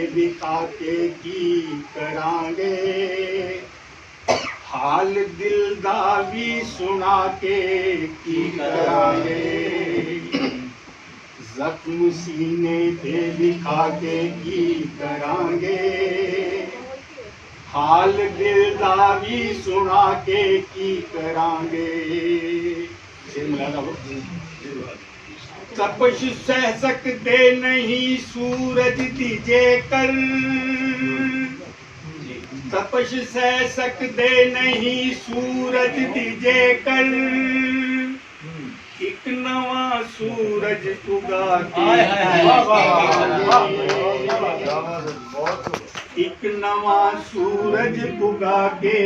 दिखा के की करांगे, हाल दिलदावी सुना के की करांगे, जख्म सीने पे दिखा के की करांगे, हाल दिलदावी सुना के की करांगे। तपश सह सकते नहीं सूरज दीजे कर, तपश सह सकते नहीं सूरज दीजे कर, एक नवा सूरज उगा के एक नवा सूरज उगा के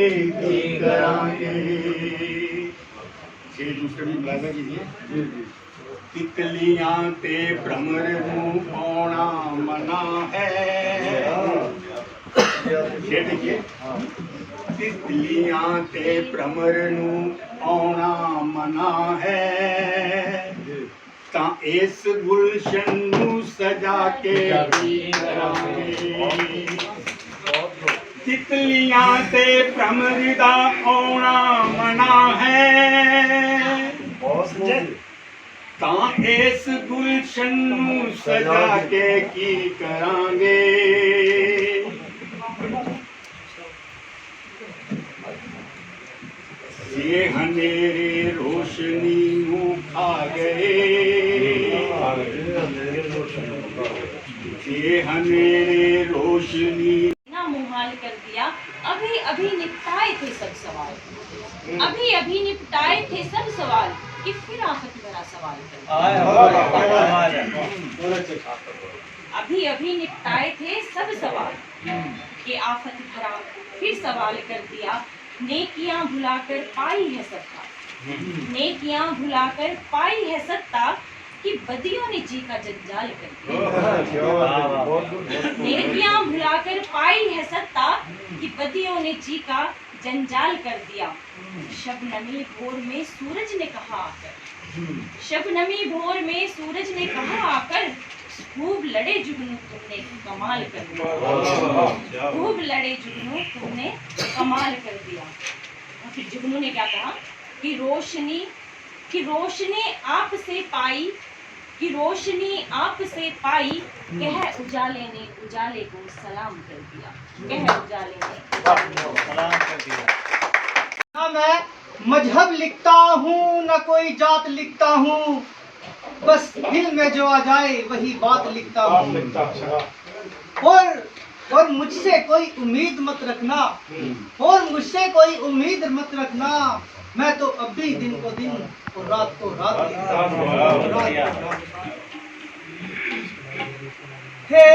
करांगे। दूसरे भी बुलाना कीजिए। तितलियां ते भ्रमर नूं आउणा मना है, ये देखिए, तितलियां ते भ्रमर नूं आउणा मना है, तां इस गुलशन नूं सजा के करांगे। तितलियां ते भ्रमर दा आउणा मना है, तां इस गुलशन नूं सजा के की करांगे। ये हनेरे रोशनी नूं खा गए, ये हनेरे रोशनी ना मुहाल कर दिया। अभी अभी निपटाए थे सब सवाल, अभी अभी निपटाए थे सब सवाल, कि फिर आफत भरा सवाल कर दिया। अभी अभी निपटाए थे सब सवाल, कि आफत भरा फिर सवाल कर दिया। नेकियां भुलाकर पाई है सत्ता, नेकियां भुलाकर पाई है सत्ता, कि बदियों ने जी का जंजाल कर दिया। नेकियां भुलाकर पाई है सत्ता, कि बदियों ने जी का जंजाल कर दिया। शबनमी भोर में सूरज ने कहा आकर, शबनमी भोर में सूरज ने कहा आकर, खूब लड़े जुगनू तुमने कमाल कर दिया। खूब लड़े जुगनू तुमने कमाल कर दिया। फिर जुगनू ने क्या कहा कि रोशनी आपसे पाई, कि रोशनी आपसे पाई, कह उजाले ने उजाले को सलाम कर दिया। कह उजाले ने सलाम कर दिया। ना मैं मजहब लिखता हूँ न कोई जात लिखता हूँ, बस दिल में जो आ जाए वही बात लिखता हूँ। और मुझसे कोई उम्मीद मत रखना, और मुझसे कोई उम्मीद मत रखना, मैं तो अब भी दिन को दिन और रात को रात लिखता हूँ। हे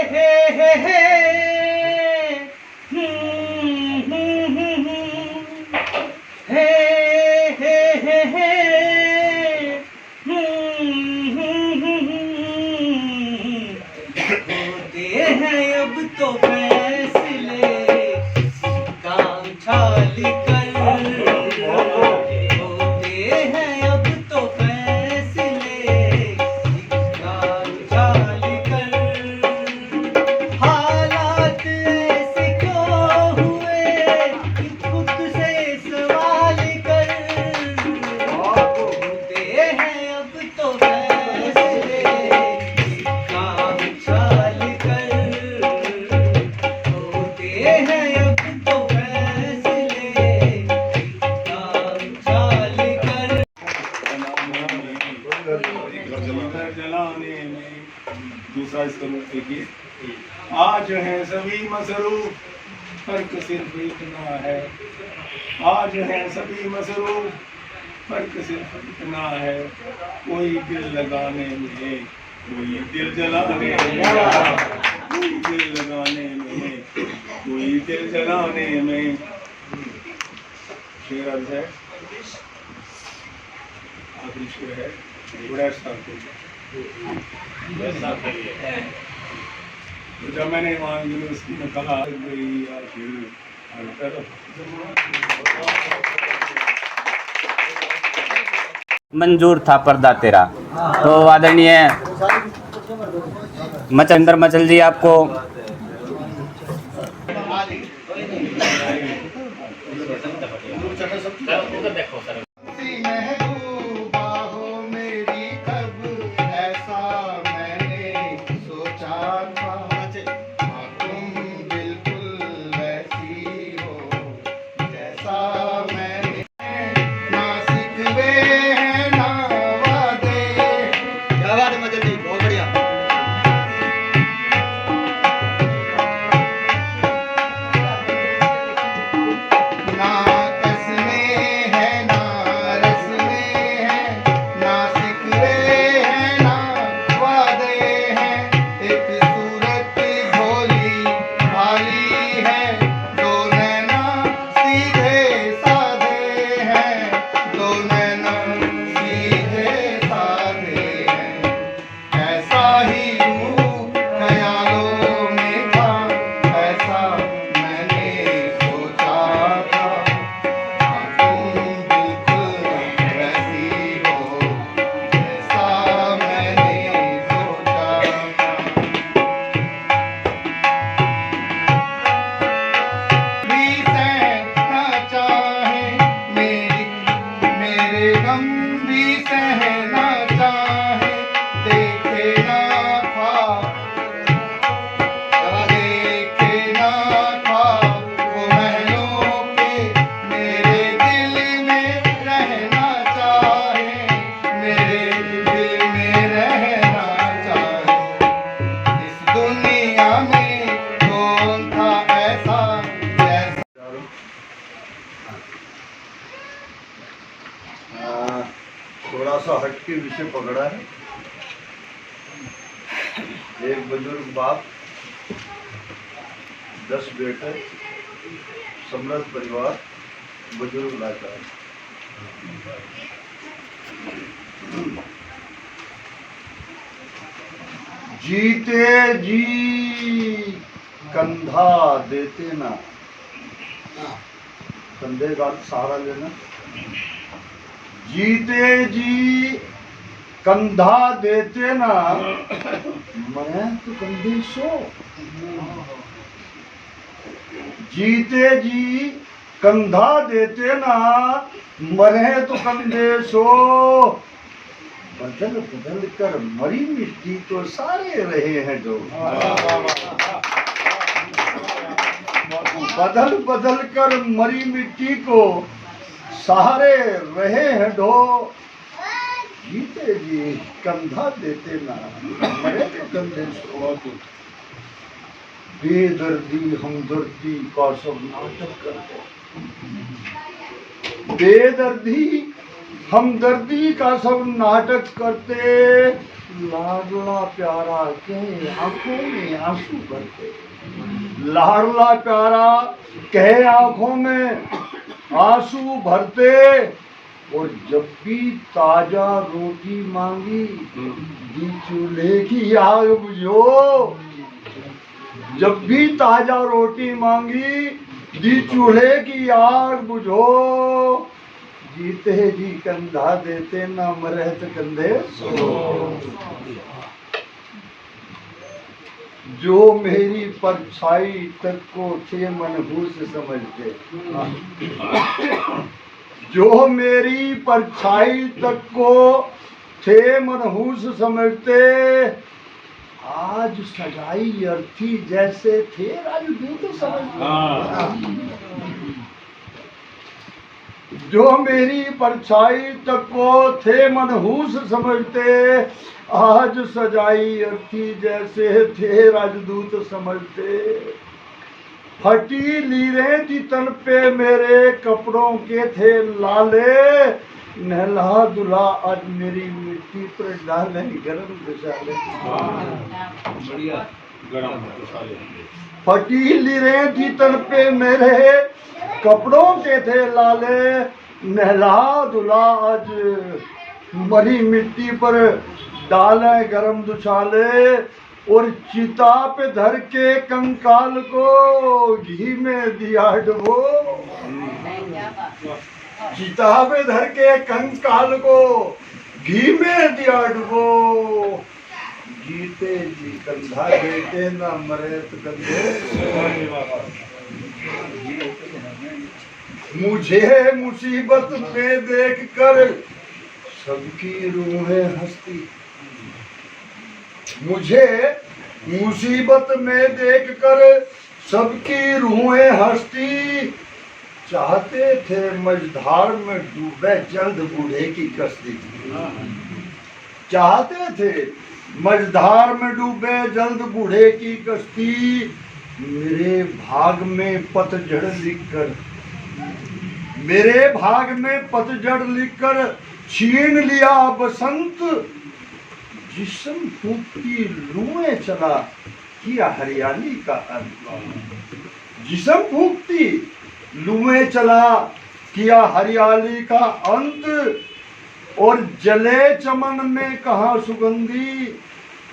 हे हे हे हे हे हे हे होते हैं अब तो फैसले काम छाल कर, होते हैं अब तो फैसले काम छाल कर। हालात ऐसे क्यों हुए खुद से सवाल कर, होते हैं अब तो फैसले काम छाल कर, होते हैं अब तो फैसले काम छाल कर। जलाने में दूसरा इसका देखिए, आज है सभी मसरूफ, फर्क सिर्फ इतना है। आज है सभी मसरूफ, फर्क सिर्फ इतना है। कोई दिल लगाने में, कोई दिल जलाने में, कोई दिल लगाने में, कोई दिल जलाने में। शेर अर्ज है, आखिरी शेर है, बड़ा साफ है। तो जब मैंने वहाँ यूनिवर्सिटी में कहा गई आखिर हर तरफ, मंजूर था पर्दा तेरा, तो आदरणीय मचंदर मचल जी आपको महबूबा हो मेरी कब ऐसा मैंने सोचा था तुम बिल्कुल वैसी हो जैसा मैंने ना सिकवे हैं ना वादे क्या बात है मजल जी, बहुत बढ़िया। ना कसमें है ना रस्में है ना सिकवे हैं ना वादे हैं एक सूरत भोली भाली है दो नैना सीधे साधे हैं दो नैना सीधे साधे हैं ऐसा ही हूँ ख्यालों में था ऐसा मैंने सोचा था तुम बिल्कुल वैसी हो ऐसा मैंने सोचा था भी सहना चाहे मेरे गम भी सहना चाहे देखे ना ख्वाब देखे ना ख्वाब वो महलों के मेरे दिल में रहना चाहे मेरे दिल में रहना चाहे इस दुनिया में कौन था ऐसा जैसा थोड़ा सा हटके विषय पकड़ा है। एक बुजुर्ग बाप 10 बेटे समृद्ध परिवार बुजुर्ग लाचार जीते जी कंधा देते ना कंधे का सहारा लेना जीते जी कंधा देते ना मैं तो कंधे सो जीते जी कंधा देते ना मरे तो कंधे सो बदल बदल कर मरी मिट्टी तो सारे रहे हैं जो बदल बदल कर मरी मिट्टी को सहारे रहे हैं ढो जीते जी कंधा देते ना मरे तो कंधे सो बेदर्दी हमदर्दी का सब नाटक करते बेदर्दी हमदर्दी का सब नाटक करते लाडला प्यारा के आंखों में आंसू भरते लाडला प्यारा कहे आंखों में आंसू भरते और जब भी ताजा रोटी मांगी दी चूल्हे की आग बुझो जब भी ताजा रोटी मांगी दी चूल्हे की आग बुझो जीते जी कंधा देते ना मरे तो कंधे सो जो मेरी परछाई तक को थे मनहूस समझते जो मेरी परछाई तक को थे मनहूस समझते आज सगाई अर्थी जैसे थे राजदूत समझते जो मेरी परछाई तक को थे मनहूस समझते आज सजाई अर्थी जैसे थे राजदूत समझते फटी लीरें थी तन पे मेरे कपड़ों के थे लाले नहला दुला आज मेरी मिट्टी पर डाले गरम दुशाले फटी लीरें थी तन पे मेरे कपड़ों के थे लाले नहला दुला आज मरी मिट्टी पर डाले गरम दुशाले और चिता पे धर के कंकाल को घी में दिया डुबो चिता पे धर के कंकाल को घी में दिया डुबो, जीते जी कंधा देते ना मरे तो कंधे। मुझे मुसीबत पे देख कर सबकी रूहें हंसती, मुझे मुसीबत में देख कर सबकी रूहें हंसती, चाहते थे मझधार में डूबे जल्द बूढ़े की कश्ती, चाहते थे मझधार में डूबे जल्द बूढ़े की कश्ती, मेरे भाग में पतझड़ लिखकर, मेरे भाग में पतझड़ लिखकर छीन लिया बसंत, जिस्म फूकती लुएं चला किया हरियाली का अंत, जिस्म फूकती लुएं चला किया हरियाली का अंत, और जले चमन में कहा सुगंधी,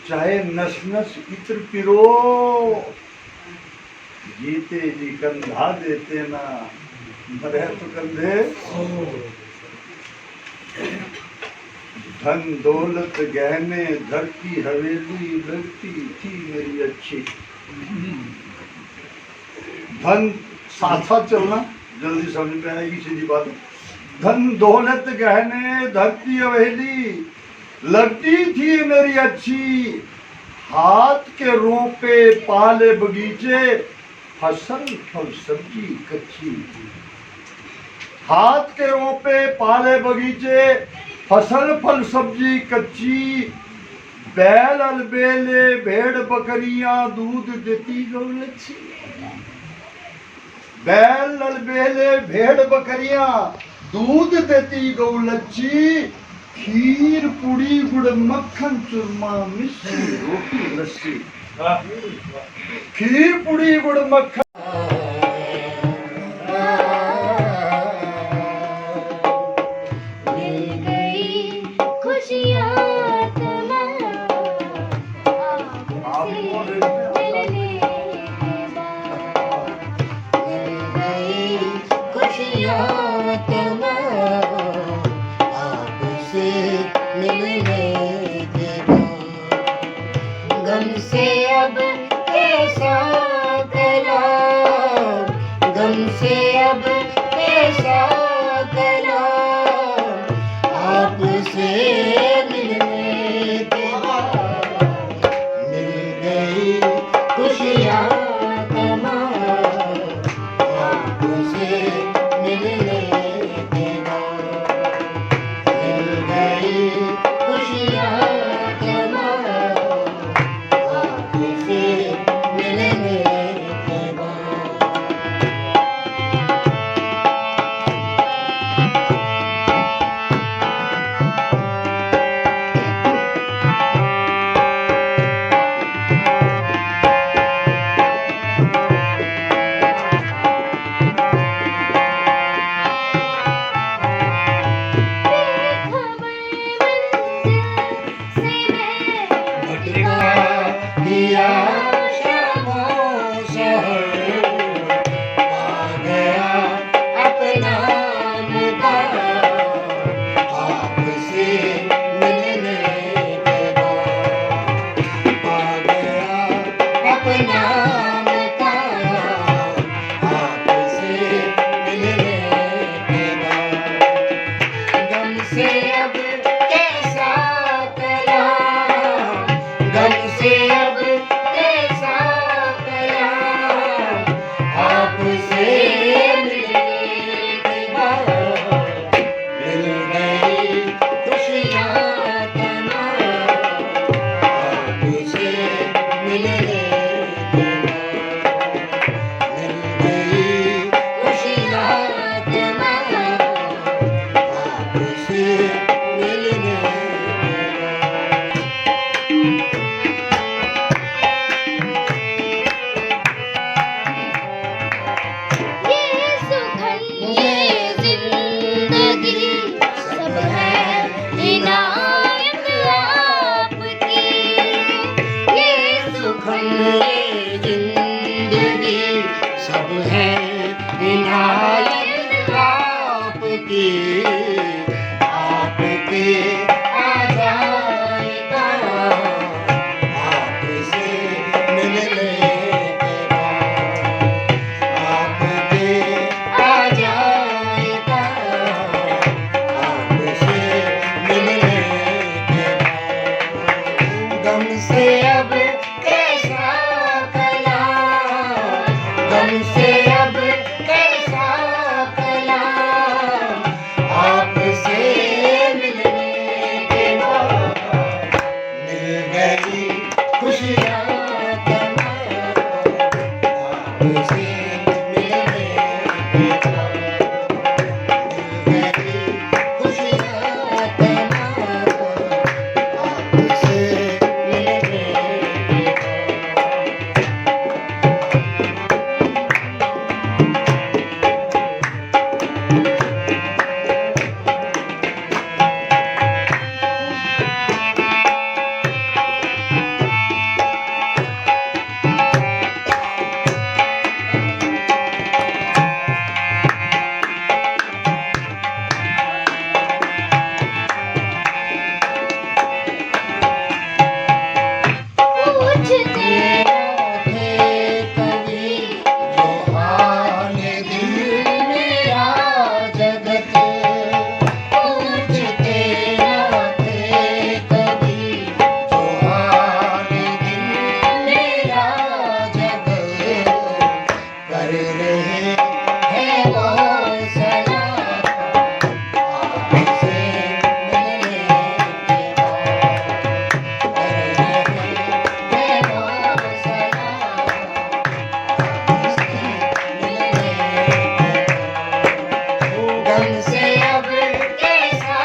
चाहे नस नस इत्र पिरो, जीते जी कंधा देते ना मरे तो कंधे। धन दौलत गहने धरती हवेली लगती थी मेरी अच्छी, धन साथ साथ चलना जल्दी समझ में आएगी सीधी बात। धन दौलत गहने धरती हवेली लगती थी मेरी अच्छी, हाथ के रोपे पाले बगीचे फसल फल सब्जी कच्ची, हाथ के रोपे पाले बगीचे फसल फल सब्जी कच्ची, बैल अलबेले भेड़ बकरियां दूध देती गौ लच्छी, बैल अलबेले भेड़ बकरियां दूध देती गौ लच्छी, खीर पूड़ी गुड़ मक्खन चूरमा मिश्री रोटी लस्सी, खीर पूड़ी गुड़ मक्खन। आपके गम से अब कैसा कलाम, आपसे मिलने के बाद मिल गई खुशियाँ तमाम, आपसे मिलने के बाद मिल गई खुशियाँ तमाम, आपसे मिलने के बाद। पूछते थे कभी जो हाल दिल मेरा जगत, पूछते थे कभी जो हाल दिल मेरा जगत, कर रहे हैं वो सलाम, आपसे मिलने के बाद। गम से अब कैसा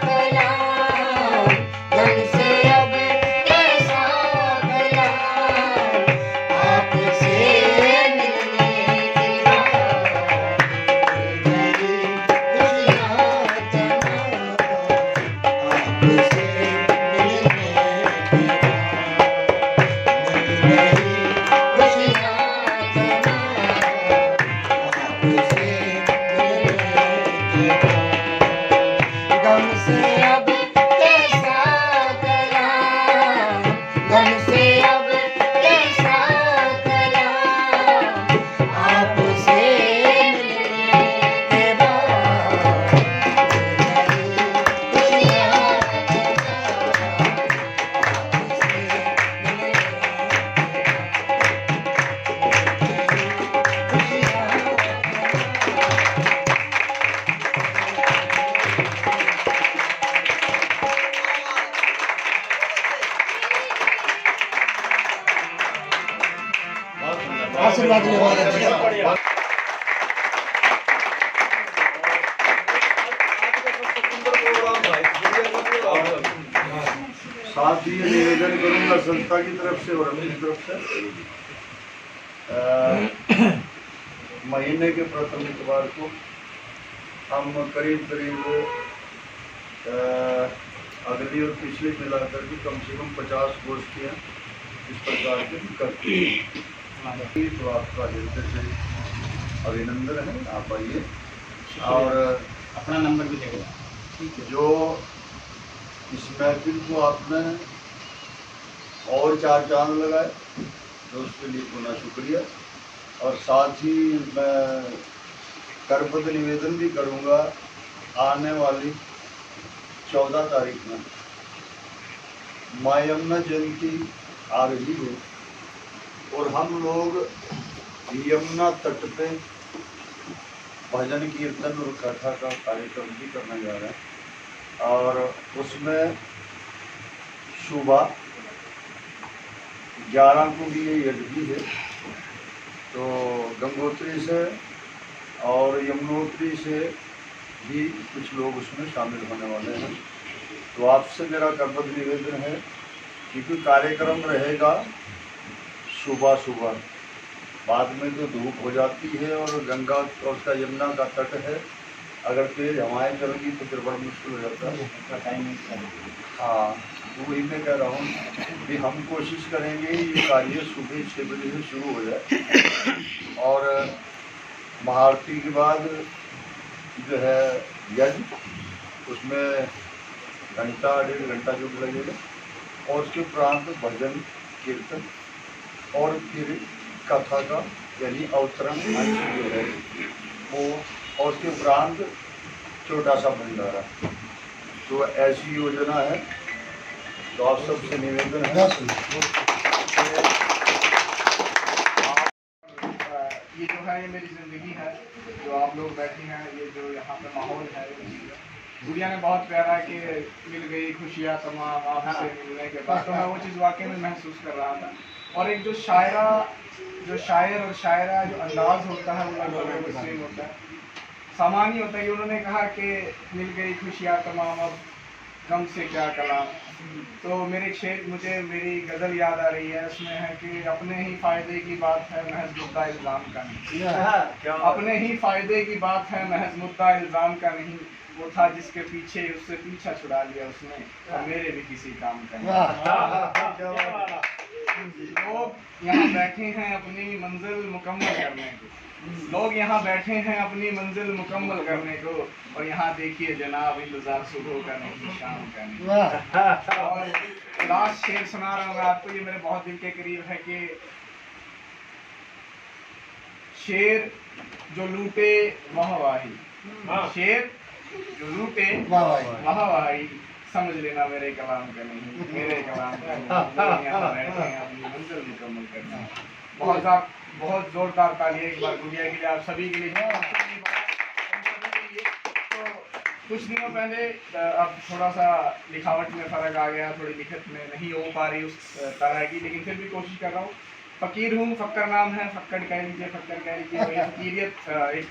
कलाम, गम से अब कैसा कलाम, आपसे मिलने के बाद मिल गई खुशियाँ तमाम, आपसे मिलने के बाद मिल गई खुशियाँ तमाम, आपसे गम से अब कैसा कलाम, गम से अब कैसा कलाम, आपसे मिलने के बाद खुशियाँ आशीर्वाद ले बहुत अच्छा। साथ ही ये निवेदन करूंगा संस्था की तरफ से और अपनी तरफ से महीने के प्रथम इतवार को हम करीब अगली और पिछली मिलाकर के कम से कम 50 गोष्ठियाँ इस प्रकार के करते हैं। तो आपका हृदय से अभिनंदन है, आप आइए और अपना नंबर भी देगा। जो इस महफिल को आपने और 4 चांद लगाए तो उसके लिए पुनः शुक्रिया। और साथ ही मैं करबद्ध निवेदन भी करूंगा, आने वाली 14 तारीख में माँ यमुना जयंती आ रही है और हम लोग यमुना तट पे भजन कीर्तन और कथा का कार्यक्रम भी करने जा रहे हैं। और उसमें सुबह 11 को भी ये यज्ञ है, तो गंगोत्री से और यमुनोत्री से भी कुछ लोग उसमें शामिल होने वाले हैं। तो आपसे मेरा करबद्ध निवेदन है, क्योंकि कार्यक्रम रहेगा सुबह सुबह, बाद में तो धूप हो जाती है और गंगा और उसका यमुना का तट है, अगर तेज हवाएं चलेंगी तो फिर बड़ा मुश्किल हो जाता है। हाँ, तो वही मैं कह रहा हूँ कि हम कोशिश करेंगे ये कार्य सुबह 6 बजे से शुरू हो जाए और महाआरती के बाद जो है यज्ञ, उसमें घंटा 1.5 घंटा जो लगेगा और उसके उपरांत भजन कीर्तन और फिर कथा का यानी अवतरण जो है वो, और उसके उपरांत छोटा सा भंडारा। तो ऐसी योजना है। तो आप सबसे निवेदन है ये जो है ये मेरी ज़िंदगी है, जो आप लोग बैठे हैं, ये जो यहाँ पे माहौल है, दुनिया ने बहुत प्यारा कि मिल गई खुशियाँ तमाम आपसे मिलने के बाद, तो मैं वो चीज़ वाकई में महसूस कर रहा था। और एक जो शायर और शायरा जो अंदाज़ होता है वो लगभग सेम होता है, सामान्य होता है कि उन्होंने कहा कि मिल गई खुशियाँ तमाम अब गम से क्या कलाम। तो मुझे मेरी गज़ल याद आ रही है, उसमें है कि अपने ही फ़ायदे की बात है महज मुद्दा इल्ज़ाम का नहीं, अपने ही फ़ायदे की बात है महज मुद्दा इल्ज़ाम का नहीं, वो था जिसके पीछे उससे पीछा छुड़ा लिया उसने, और मेरे भी किसी काम का नहीं। लोग यहाँ बैठे हैं अपनी मंजिल मुकम्मल करने को, लोग यहाँ बैठे हैं अपनी मंजिल मुकम्मल करने को, और यहाँ देखिए जनाब इंतजार सुबह का नहीं शाम का नहीं। और लास्ट शेर सुना रहा हूँ मैं आपको, ये मेरे बहुत दिल के करीब है कि शेर जो लूटे वाहवाही, शेर जो लूटे वाहवाही, समझ लेना मेरे कलाम का नहीं, मेरे कलाम का नहीं। लोग यहाँ बैठे हैं अपनी मंजिल मुकम्मल करने। बहुत जोरदार ताली एक बार गुड़िया के लिए, आप सभी के लिए। तो कुछ दिनों पहले अब थोड़ा सा लिखावट में फ़र्क आ गया, थोड़ी लिखत में नहीं हो पा रही उस तरह की, लेकिन फिर भी कोशिश कर रहा हूँ। फ़कीर हूँ, फ़क्कर नाम है, फ़क्कर कह लीजिए, फ़क्कर कह लीजिए। तो ये फ़कीरियत एक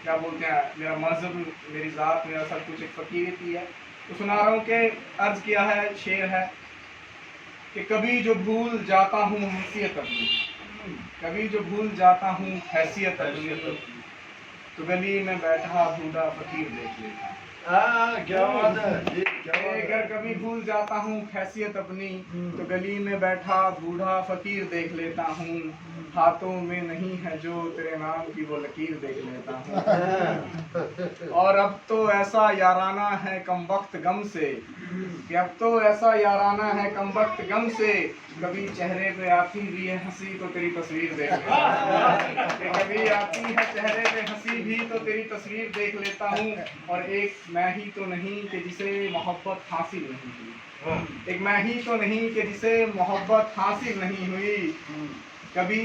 क्या बोलते हैं, मेरा मज़हब, मेरी ज़ात, मेरा सब कुछ एक फ़कीरियत ही है। तो सुना रहा हूँ कि अर्ज़ किया है, शेर है कि कभी जो भूल जाता हूँ हैसियत अपनी, कभी जो भूल जाता हूँ हैसियत अपनी, तो गली में बैठा बूढ़ा फ़कीर देख लेता हूँ। क्या बात है, अगर कभी भूल जाता हूँ हैसियत अपनी, तो गली में बैठा बूढ़ा फ़कीर देख लेता हूँ, हाथों में नहीं है जो तेरे नाम की वो लकीर देख लेता हूँ। और अब तो ऐसा याराना है कम वक्त गम से, कि अब तो ऐसा याराना है कम वक्त गम से, कभी चेहरे पे आती भी है हंसी तो तेरी तस्वीर देख लेता हूँ, कि कभी आती है चेहरे पे हंसी भी तो तेरी तस्वीर देख लेता हूँ। और एक मैं ही तो नहीं कि जिसे मोहब्बत हासिल नहीं हुई, एक मैं ही तो नहीं कि जिसे मोहब्बत हासिल नहीं हुई, कभी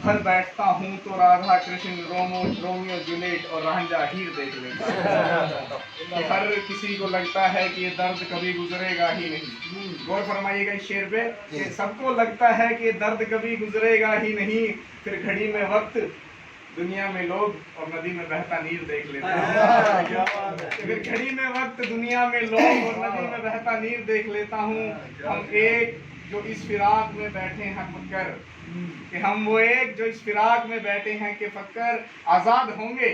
घर बैठता हूँ तो राधा कृष्ण रोमियो जूलियट और रांझा हीर देख लेता हूँ। कि हर किसी को लगता है कि ये दर्द कभी गुजरेगा ही नहीं। गौर फरमाइएगा इस शेर पे, कि सबको लगता है कि ये दर्द कभी गुजरेगा ही नहीं, फिर घड़ी में वक्त दुनिया में लोग और नदी में बहता नीर देख लेते हैं। फिर घड़ी में वक्त दुनिया में लोग और नदी में बहता नीर देख लेता हूँ। हम एक जो इस फिराक में बैठे हैं फक्कर, कि हम वो एक जो इस फिराक में बैठे हैं कि फक्कर आज़ाद होंगे,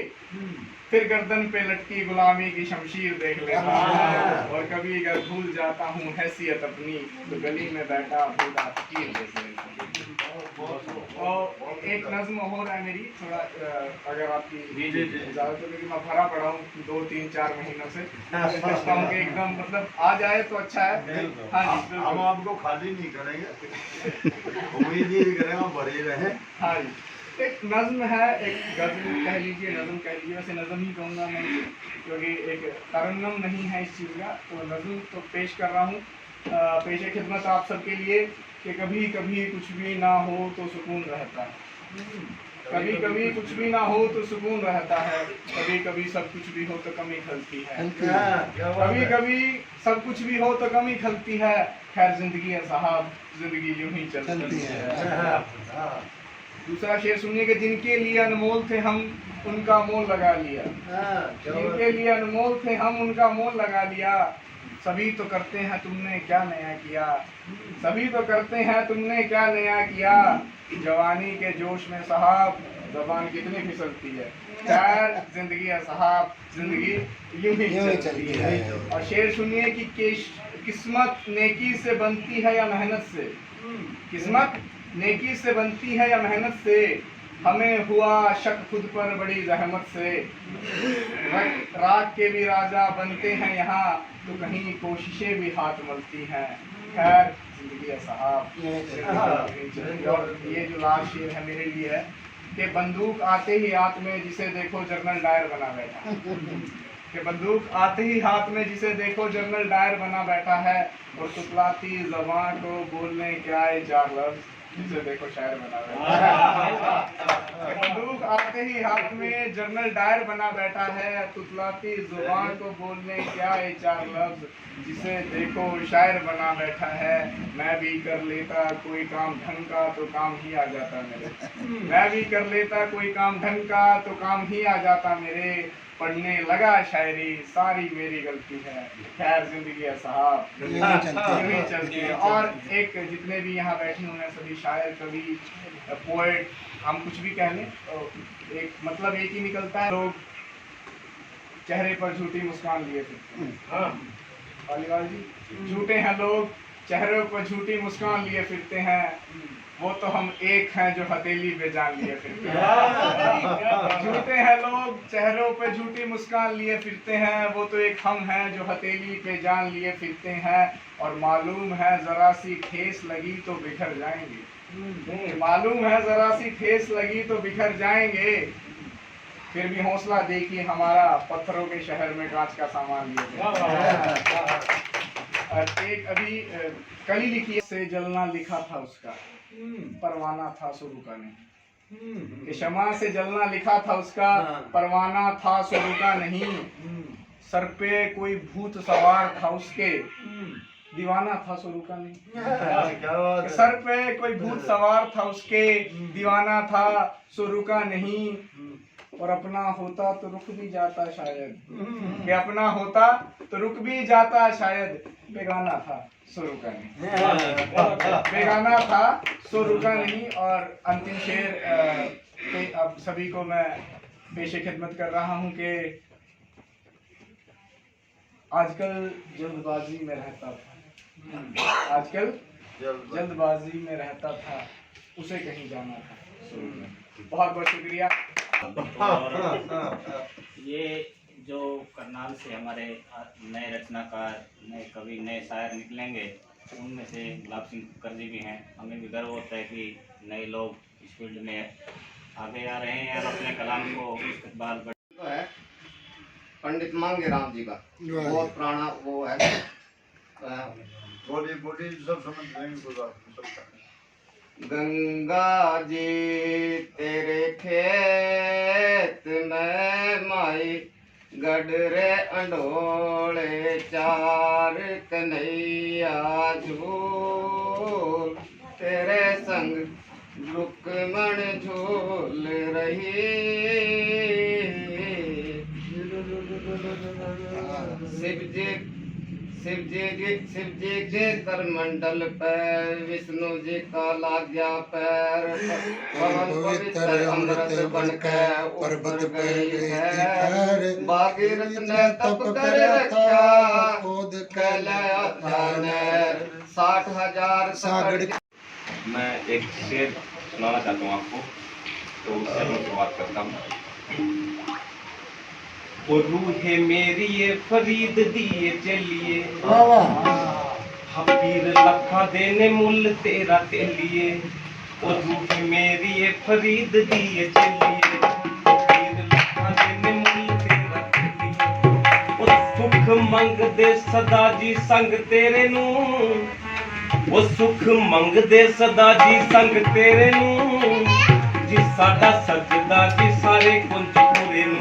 फिर गर्दन पे लटकी गुलामी की शमशीर देख लेता हूँ। और कभी अगर भूल जाता हूँ हैसियत अपनी, तो गली में बैठा बूढ़ा फकीर देख लेता हूँ। और एक नज्म हो रहा है मेरी, थोड़ा अगर आपकी इजाज़त हो, क्योंकि मैं भरा पड़ा हूँ 2-3-4 महीनों से, सोचता हूँ कि एकदम मतलब आ जाए तो अच्छा है। हाँ जी, हम आपको खाली नहीं करेंगे, उम्मीद ही करेंगे भरे रहे। हाँ जी, एक नज्म है, एक गज़ल कह लीजिए, नज़म कह लीजिए, वैसे नज़म ही कहूँगा मैं, क्योंकि एक तरन्नुम नहीं है इस चीज़ का। तो नज़म तो पेश कर रहा हूँ, पेश खिदमत आप सबके लिए, कि कभी कभी कुछ भी ना हो तो सुकून रहता है, कभी कभी कुछ भी ना हो तो सुकून रहता है, कभी कभी सब कुछ भी हो तो कमी खलती है, कभी कभी सब कुछ भी हो तो कमी खलती है, खैर जिंदगी है साहब, जिंदगी यूं ही चलती है। दूसरा शेर सुनिए कि जिनके लिए अनमोल थे हम उनका मोल लगा लिया, जिनके लिए अनमोल थे हम उनका मोल लगा लिया, सभी तो करते हैं तुमने क्या नया किया, सभी तो करते हैं तुमने क्या नया किया, जवानी के जोश में साहब ज़बान कितनी फिसलती है, खैर जिंदगी है साहब, जिंदगी यूं ही चलती है। और शेर सुनिए कि किस्मत नेकी से बनती है या मेहनत से, किस्मत नेकी से बनती है या मेहनत से, हमें हुआ शक खुद पर बड़ी जहमत से, रात के भी राजा बनते हैं यहाँ, तो कहीं कोशिशें भी हाथ मलती हैं, खैर जिंदगी है साहब। और ये जो लास्ट शेर है मेरे लिए है कि बंदूक आते ही हाथ में जिसे देखो जनरल डायर बना बैठा, कि बंदूक आते ही हाथ में जिसे देखो जनरल डायर बना बैठा है, और तुतलाती ज़बान को बोलने क्या है 4 लफ्ज़, जिसे देखो शायर बना बैठा है। ही हाथ में जर्नल डायर बना बैठा है, तुतलाती जुबान को बोलने क्या ये चार लफ्ज, जिसे देखो शायर बना बैठा है। मैं भी कर लेता कोई काम ढंग का तो काम ही आ जाता मेरे, मैं भी कर लेता कोई काम ढंग का तो काम ही आ जाता मेरे। पढ़ने लगा शायरी सारी मेरी गलती है, खैर जिंदगी है साहब यूं ही चलती है। और एक जितने भी यहाँ बैठे हुए हैं सभी शायर, कवि, पोएट, हम कुछ भी कह लें तो एक मतलब एक ही निकलता है, लोग चेहरे पर झूठी मुस्कान लिए फिरते हैं। पालीवाल जी, झूठे हैं लोग चेहरों पर झूठी मुस्कान लिए फिरते हैं, वो तो हम एक हैं जो हथेली पे जान लिए फिरते हैं। झूठे हैं लोग चेहरों पे झूठी मुस्कान लिए फिरते हैं, वो तो एक हम हैं जो हथेली पे जान लिए फिरते हैं। और मालूम है जरा सी ठेस लगी तो बिखर जाएंगे, मालूम है जरा सी ठेस लगी तो बिखर जाएंगे, फिर भी हौसला देखिए हमारा पत्थरों के शहर में कांच का सामान लिए। एक अभी कल ही लिखी से जलना लिखा था उसका, परवाना था सो रुका नहीं, कि शमा से जलना लिखा था उसका, परवाना था सो रुका नहीं। सर पे कोई भूत सवार था उसके, दीवाना था सो रुका नहीं। सर पे कोई भूत सवार था उसके, दीवाना था सो रुका नहीं। और अपना होता तो रुक भी जाता शायद, कि अपना होता तो रुक भी जाता शायद, बेगाना था सो रुका नहीं, बेगाना था सो रुका नहीं। और अंतिम शेर पे अब सभी को मैं पेशे खिदमत कर रहा हूँ कि आजकल जल्दबाजी में रहता था, आजकल जल्दबाजी में रहता था, उसे कहीं जाना था। बहुत बहुत शुक्रिया। और ये जो करनाल से हमारे नए रचनाकार, नए कवि, नए शायर निकलेंगे, उनमें से गुलाब सिंह करजी भी हैं। हमें भी गर्व होता है कि नए लोग इस फील्ड में आगे आ रहे हैं और अपने कलाम को इस्तेमाल तो है पंडित मांगे राम जी का, बहुत पुराना वो है। बोली बोली सब समझ लेंगे। गंगा जी तेरे खेत में माई गडरे अंडोले चार कन्हैया झूल, तेरे संग रुक्मण झूल रही। शिव जी के करमंडल पर विष्णु जी का लाग्या पैर, पवन पवित्र अमृत बनकर पर्वत गई है। भागीरथ ने तप कर रखा खुद कहलाया ध्यान, 60,000 सागर। मैं एक शेर सुनाना चाहता हूँ आपको, तो उससे मैं शुरुआत करता हूँ। ओ रूहे मेरी ये फरीद दिए चलिए, हबीर लखा देने मुल तेरा तेलिए। ओ रूहे मेरी ये फरीद दिए चलिए, हबीर लखा देने मुल तेरा तेलिए। ओ सुख मंग दे सदा जी संग तेरे नू, ओ सुख मंग दे सदा जी संग तेरे नू, जी साडा सजदा जी सारे कुंज पूरे नू।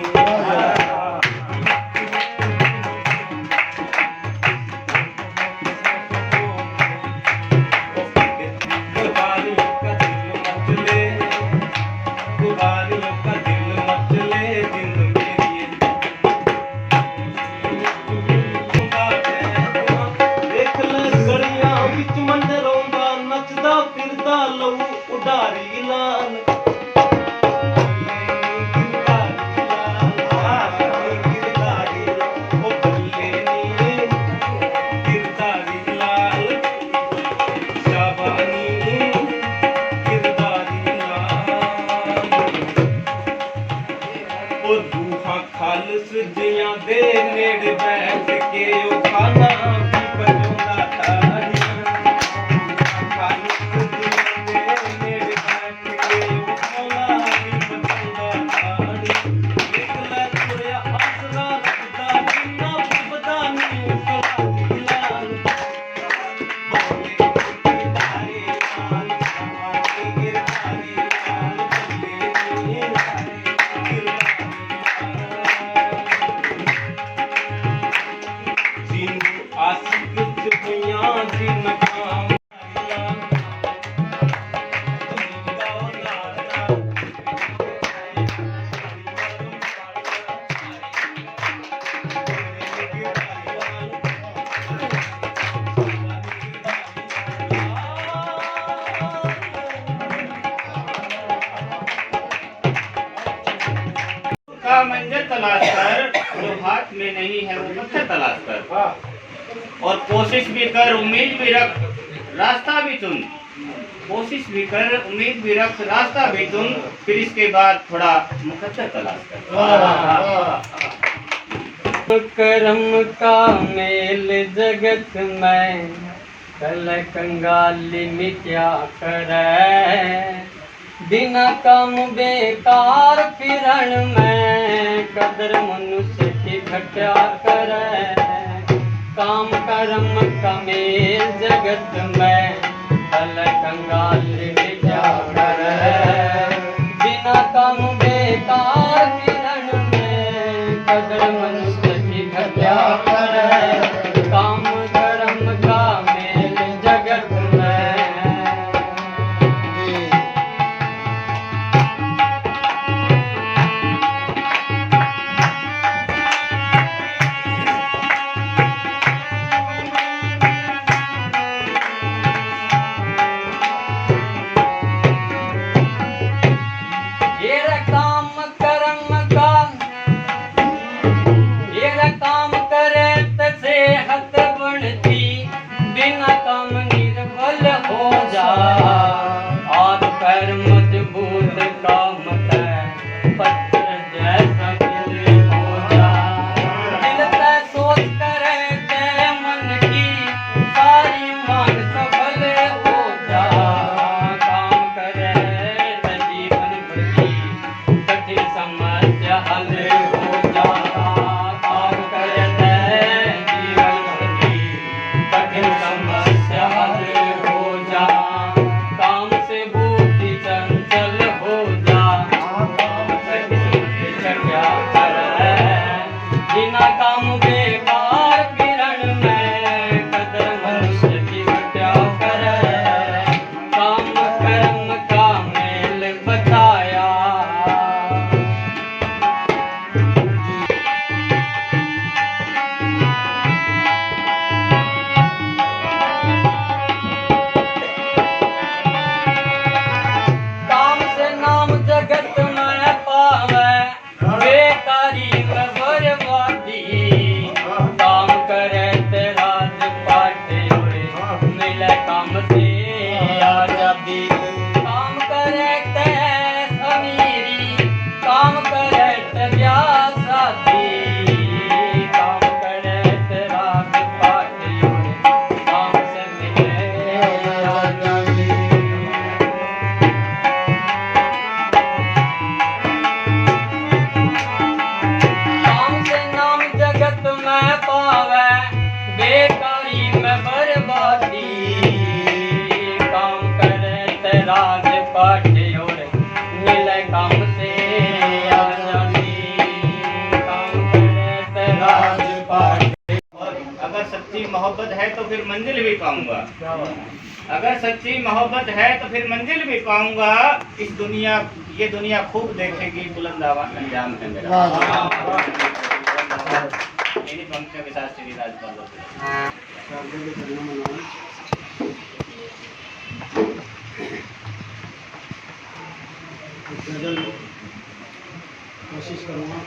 खालस जियां दे नेड़ बैठ के ओ खाना भी बजौंदा था। खालस जियां दे नेड़ बैठ के ओ खाना भी बजौंदा था। निकला तुरया आसरा रखदा जिन्ना बुबदा नी कलाल, बोले गिरधारी लाल, गिरधारी लाल, बोले नी का मंजर तलाश कर, जो हाथ में नहीं है वो पत्थर तलाश कर। और कोशिश भी कर, उम्मीद भी रख, रास्ता भी चुन। कोशिश भी कर, उम्मीद भी रख, रास्ता भी चुन, फिर इसके बाद थोड़ा मुकद्दर तलाश कर। कर्म का मेल जगत में, कल कंगाली में क्या करे। बिना काम बेकार फिरण में, कदर मनुष्य की घटा करे। काम कर्म का मेल जगत में, कल कंगाली में क्या करे। बिना काम बेकार फिरण में, कदर मनुष्य की घटा करे। काम कर्म का मेल जगत में। काम करे तसे हत बनती, बिना काम निर्बल हो जा। हाथ पैर मजबूत काम है, पत्थर जैसा दिल हो जा। दिल से सोच करे ते मन की, सारी मान सफल हो जा। काम करे ते जीवन भर की, कठिन समस्या हल हो जा। समस्या हल हो जा। काम से बुद्धि चंचल हो जा। काम से क्या करे। बिना काम बेकार किरण में, कदर मनुष्य की क्या करे। काम कर्म का मेल बताया। जगत में पावे, बेकारी में बर्बादी। काम करे ते राजपाट, मिले काम से आजादी। काम करे ते अमीरी, काम करे ते ब्याह शादी। काम करे ते राजपाट, काम से मिले आजादी। जगत में पावे, बेकारी में बर्बादी। काम करे ते राजपाट, और मिले काम से आजादी। काम करे ते राजपाट। अगर सच्ची मोहब्बत है तो फिर मंजिल भी पाऊंगा। अगर सच्ची मोहब्बत है तो फिर मंजिल भी पाऊंगा। इस दुनिया, ये दुनिया खूब देखेगी, बुलंद आवाज अंजाम है मेरा। इन्हीं पंक्तियों के साथ श्री राजपाल कोशिश करूँगा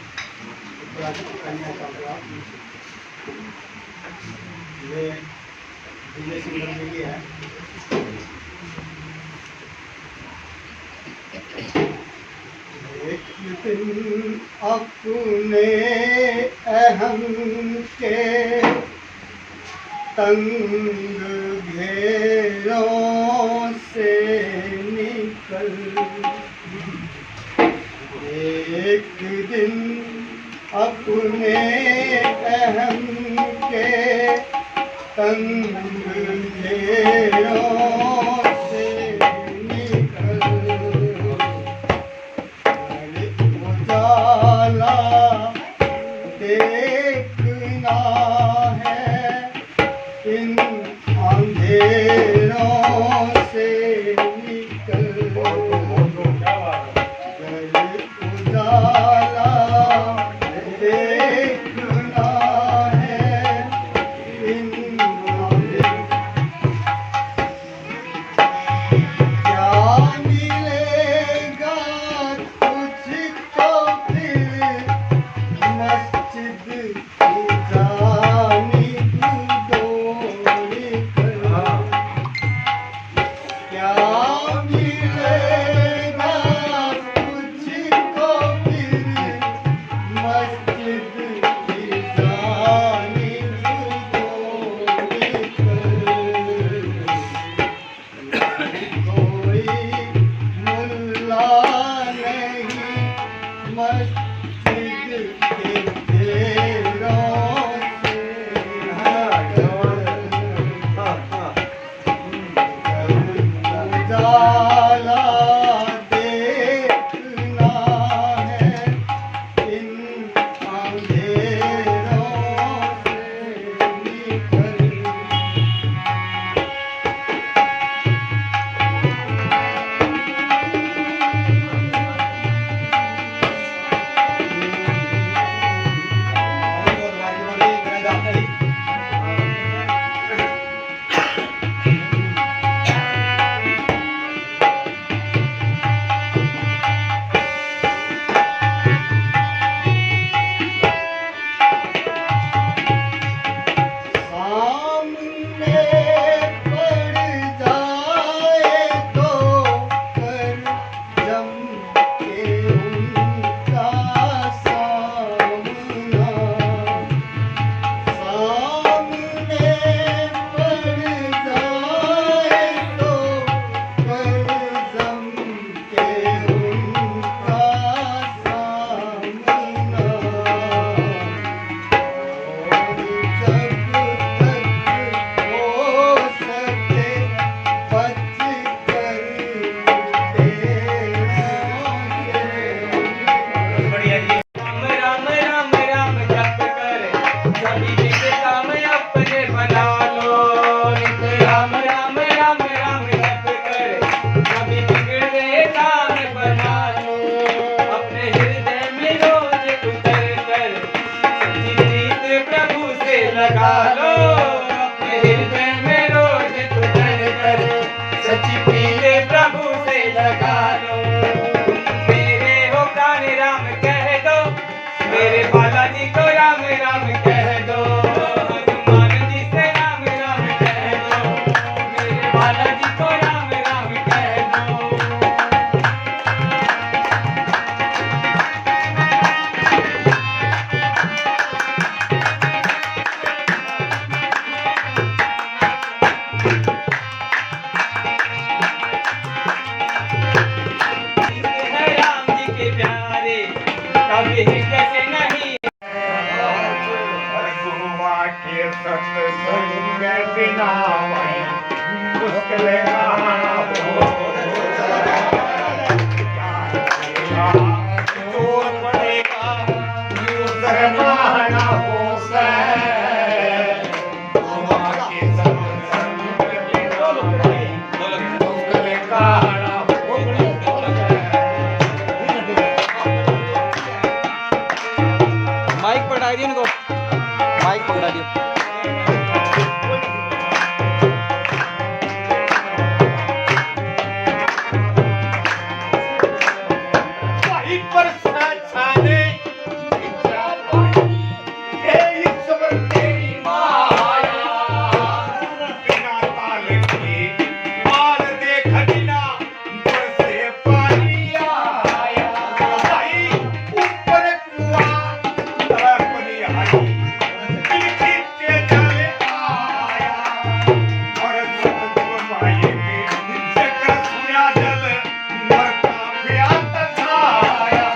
ये विजय सिंह बंदेगी है। एक दिन अपने अहम के तंग घेरों से निकल, एक दिन अपने अहम के तंग घेरों से निकल, उजाला देखना है इन अंधेरों से निकल, उजाला देखना है इन हनुमान राम कह दो, मेरे बालाजी को राम राम कह दो। हनुमान जी से राम राम कह दो, मेरे बालाजी को राम राम कह दो। है राम जी के प्यारे, कभी जैसे नहीं। गुरुआ के सत्संग के बिना मुश्किल चोर पड़ेगा शर्माना हो से गुरुआ के सत्संग के बिना मुश्किल गाना माइक पकड़ा दियो इनको, माइक पकड़ा दियो। भाई पर छाने हे ईश्वर तेरी माया बिना ताल की मार देख बिना बरसे पानी आया भाई ऊपर कुआ तरफ निहारी पीछे के चले आया और सतगुरु माये के चक्र सुना जल मरता प्यात छाया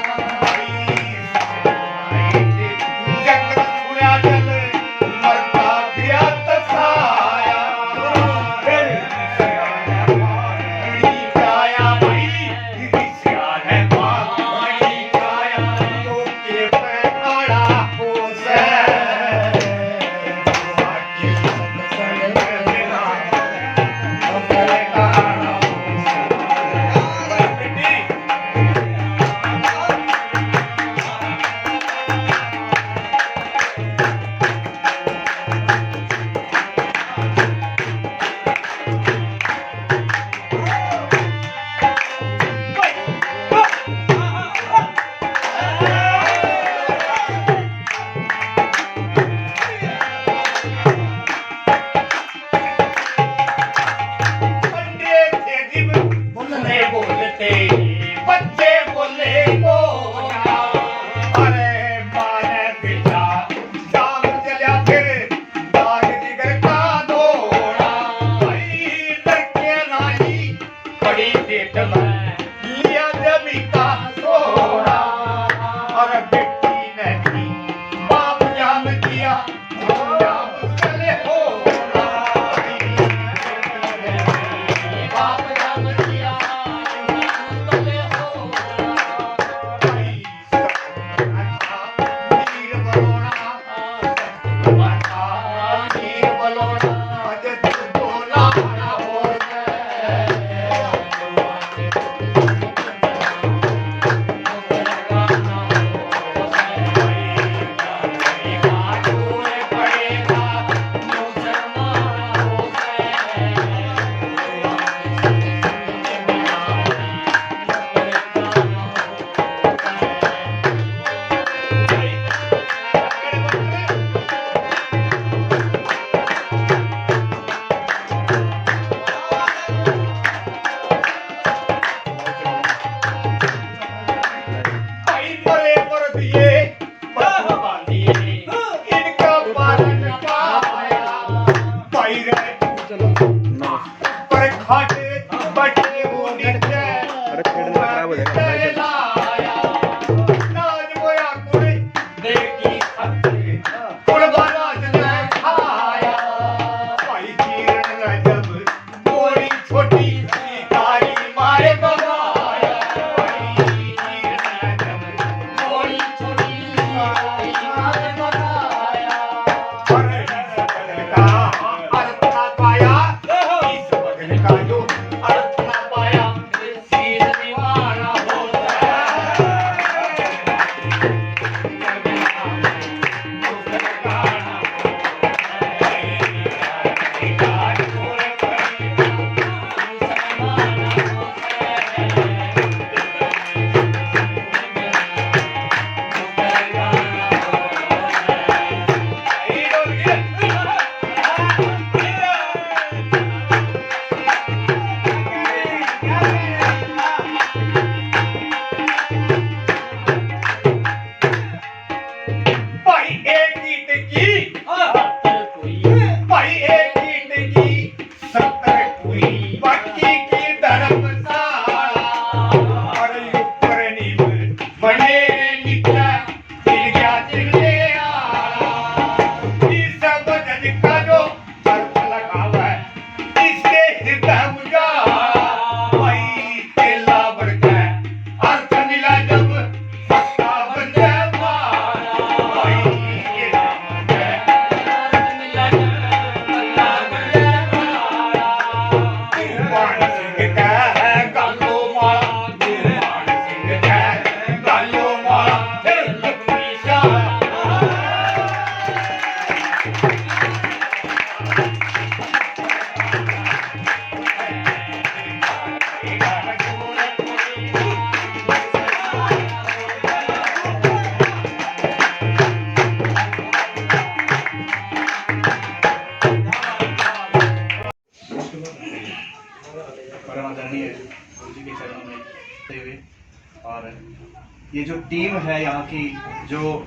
जो टीम है यहाँ की, जो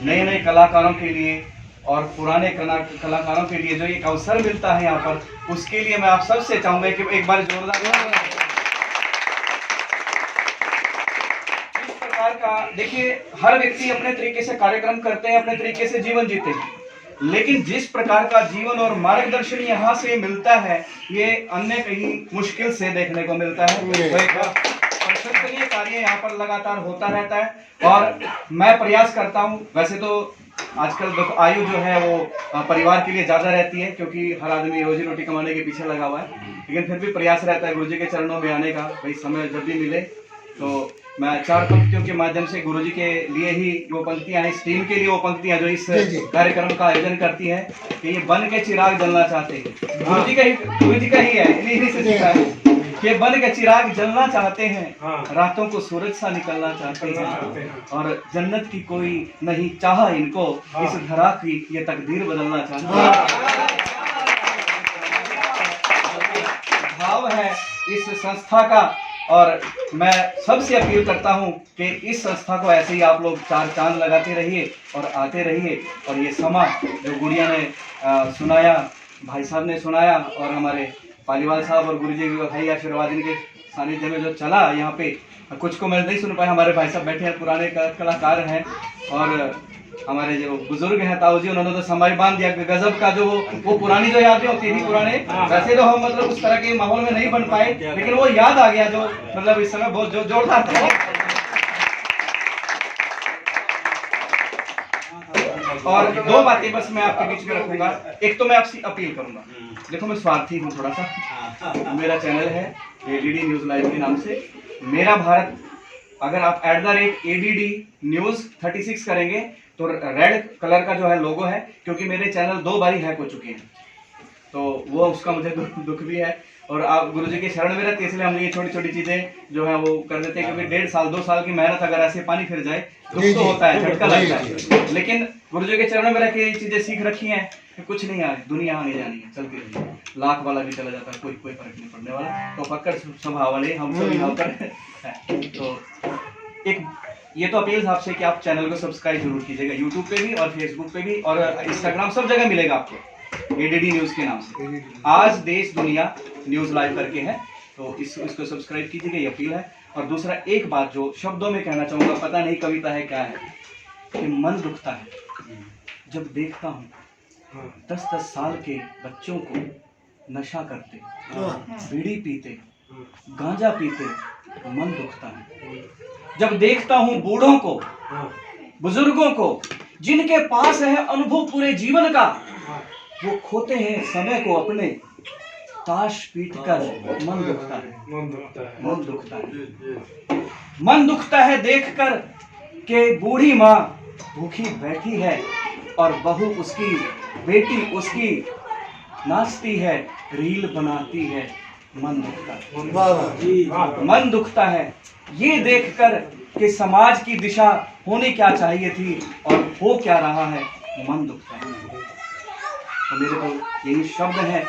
नए नए कलाकारों के लिए और पुराने कलाकारों के लिए जो एक अवसर मिलता है यहाँ पर, उसके लिए मैं आप सबसे चाहूँगा कि एक बार जोरदार इस प्रकार का। देखिए, हर व्यक्ति अपने तरीके से कार्यक्रम करते हैं, अपने तरीके से जीवन जीते हैं, लेकिन जिस प्रकार का जीवन और मार्गदर्शन यहाँ से मिलता है, ये अन्य कहीं मुश्किल से देखने को मिलता है। तो एक प्रशंसनीय कार्य यहाँ पर लगातार होता रहता है और मैं प्रयास करता हूँ। वैसे तो आजकल आयु जो है वो परिवार के लिए ज़्यादा रहती है, क्योंकि हर आदमी रोजी रोटी कमाने के पीछे लगा हुआ है, लेकिन फिर भी प्रयास रहता है गुरुजी के चरणों में आने का। भाई समय जब भी मिले तो मैं 4 पंक्तियों के माध्यम से गुरुजी के लिए ही वो पंक्तियां हैं, इस टीम के लिए वो पंक्तियां जो इस कार्यक्रम का आयोजन करती हैं कि ये बन के चिराग जलना चाहते हैं। गुरुजी का ही है, इन्हीं से सीखा है कि बन के चिराग जलना चाहते हैं, रातों को सूरज सा निकलना चाहते हैं, और जन्नत की कोई नहीं चाहा इनको, इस धरा की ये तकदीर बदलना चाहते हैं। भाव है इस संस्था का, और मैं सबसे अपील करता हूं कि इस संस्था को ऐसे ही आप लोग 4 चांद लगाते रहिए और आते रहिए। और ये समा जो गुड़िया ने सुनाया, भाई साहब ने सुनाया, और हमारे पालीवाल साहब और गुरुजी के भाई आशीर्वाद इनके सानिध्य में जो चला यहाँ पे, कुछ को मैं नहीं सुन पाया, हमारे भाई साहब बैठे हैं, पुराने कलाकार हैं, और हमारे जो बुजुर्ग हैं ताऊ जी, उन्होंने तो समय बांध दिया गजब का। जो वो पुरानी जो यादें होती थी पुराने, वैसे तो हम मतलब उस तरह के माहौल में नहीं बन पाए, लेकिन वो याद आ गया जो मतलब इस समय बहुत जोरदार था। और 2 बातें बस मैं आपके बीच में रखूंगा। एक तो मैं आपसे अपील करूंगा, देखो मैं स्वार्थी हूँ थोड़ा सा, मेरा चैनल है ADD न्यूज लाइव के नाम से, मेरा भारत। अगर आप @ADD न्यूज 36 करेंगे तो रेड कलर का जो है लोगो है, क्योंकि मेरे चैनल 2 बारी हैक हो चुके हैं, तो वो उसका मुझे दुख भी है। और आप गुरुजी के शरण में रहते, इसलिए हम ये छोटी छोटी चीजें जो है वो कर देते हैं, क्योंकि 1.5 साल 2 साल की मेहनत अगर ऐसे पानी फिर जाए दुख तो होता है, झटका लगता है, लेकिन गुरुजी के चरणों में रह के ये चीजें सीख रखी हैं कि कुछ नहीं यार, दुनिया आने जानी है, चलती रही, लाख वाला भी चला जाता है, कोई फर्क नहीं पड़ने वाला। तो पकड़ स्वभाव वाले हम सब यहाँ पर है। तो एक ये तो अपील आपसे कि आप चैनल को सब्सक्राइब जरूर कीजिएगा, यूट्यूब पे भी और फेसबुक पे भी और इंस्टाग्राम, सब जगह मिलेगा आपको ADD न्यूज के नाम से। आज देश दुनिया न्यूज लाइव करके है, तो इसको सब्सक्राइब कीजिएगा, ये अपील है। और दूसरा एक बात जो शब्दों में कहना चाहूँगा, पता नहीं कविता है क्या है, कि मन दुखता है जब देखता हूँ 10-10 साल के बच्चों को नशा करते, बीड़ी पीते, गांजा पीते, मन दुखता है। जब देखता हूँ बूढ़ों को, बुजुर्गों को, जिनके पास है अनुभव पूरे जीवन का, वो खोते हैं समय को अपने, ताश पीट कर मन दुखता है, मन दुखता है, मन दुखता है देखकर कि बूढ़ी माँ भूखी बैठी है और बहू उसकी, बेटी उसकी नाचती है, रील बनाती है, मन दुखता है, मन दुखता है ये देखकर कि समाज की दिशा होनी क्या चाहिए थी और हो क्या रहा है, मन दुखता है। तो मेरे को यही शब्द है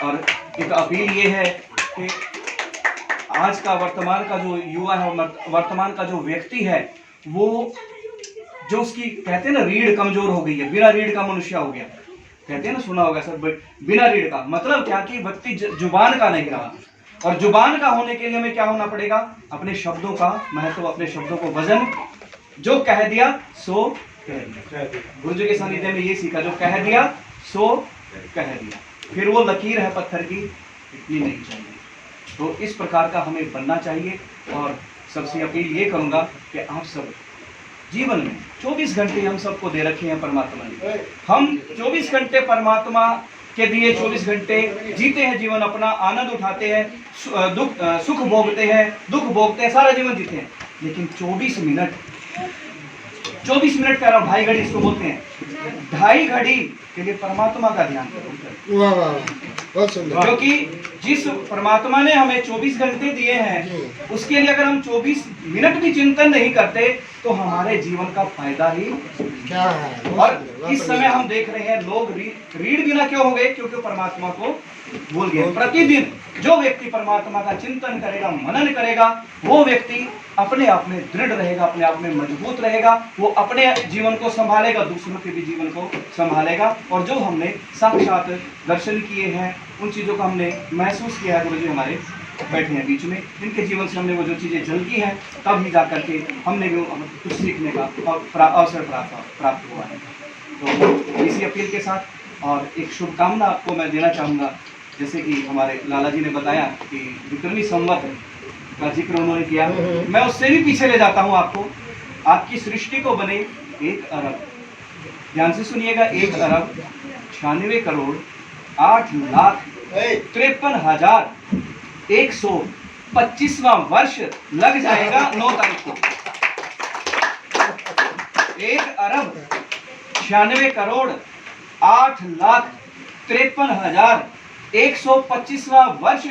और एक अपील ये है कि आज का वर्तमान का जो युवा है, वर्तमान का जो व्यक्ति है, वो जो उसकी कहते हैं ना रीढ़ कमजोर हो गई है, बिना रीढ़ का मनुष्य हो गया, कहते हैं ना, सुना होगा सर, बिना रीढ़ का मतलब क्या कि व्यक्ति जुबान का नहीं रहा। और जुबान का होने के लिए हमें क्या होना पड़ेगा, अपने शब्दों का महत्व, अपने शब्दों को वजन, जो कह दिया सो कह दिया। गुरुजी के सानिध्य में ये सीखा, जो कह दिया सो कह दिया, फिर वो लकीर है पत्थर की इतनी नहीं चाहिए। तो इस प्रकार का हमें बनना चाहिए। और सबसे अपील ये करूंगा कि आप सब जीवन में 24 घंटे हम सबको दे रखे हैं परमात्मा ने, हम 24 घंटे परमात्मा के दिए 24 घंटे जीते हैं जीवन अपना, आनंद उठाते हैं, सुख भोगते हैं, दुख भोगते हैं, सारा जीवन जीते हैं, लेकिन 24 मिनट कह रहा हूँ, 2.5 घड़ी इसको बोलते हैं, 2.5 घड़ी के लिए परमात्मा का ध्यान करो, क्योंकि जिस परमात्मा ने हमें 24 घंटे दिए हैं, उसके लिए अगर हम 24 मिनट भी चिंतन नहीं करते तो हमारे जीवन का फायदा ही क्या है? और इस समय हम देख रहे हैं लोग रीढ़ बिना क्यों हो गए? क्योंकि परमात्मा को भूल गए। प्रतिदिन जो व्यक्ति परमात्मा का चिंतन करेगा, मनन करेगा, वो व्यक्ति अपने आप में दृढ़ रहेगा, अपने आप में मजबूत रहेगा, वो अपने जीवन को संभालेगा, दूसरों के भी जीवन को संभालेगा। और जो हमने साक्षात दर्शन किए हैं, उन चीजों का हमने महसूस किया है, गुरु जी हमारे बैठे हैं बीच में, इनके जीवन से हमने वो जो चीजें झलकी हैं, तब ही जा करके हमने भी कुछ सीखने का अवसर प्राप्त हुआ है। तो इसी अपील के साथ और एक शुभकामना आपको मैं देना चाहूँगा। जैसे कि हमारे लाला जी ने बताया कि विक्रमी संवत का जिक्र उन्होंने किया, मैं उससे भी पीछे ले जाता हूँ आपको। आपकी सृष्टि को बने 1 अरब, ध्यान से सुनिएगा, 1 अरब 96 करोड़ 8,53,125वां वर्ष लग जाएगा 9 तारीख को। 1 अरब 96 करोड़ 8,53,125वां वर्ष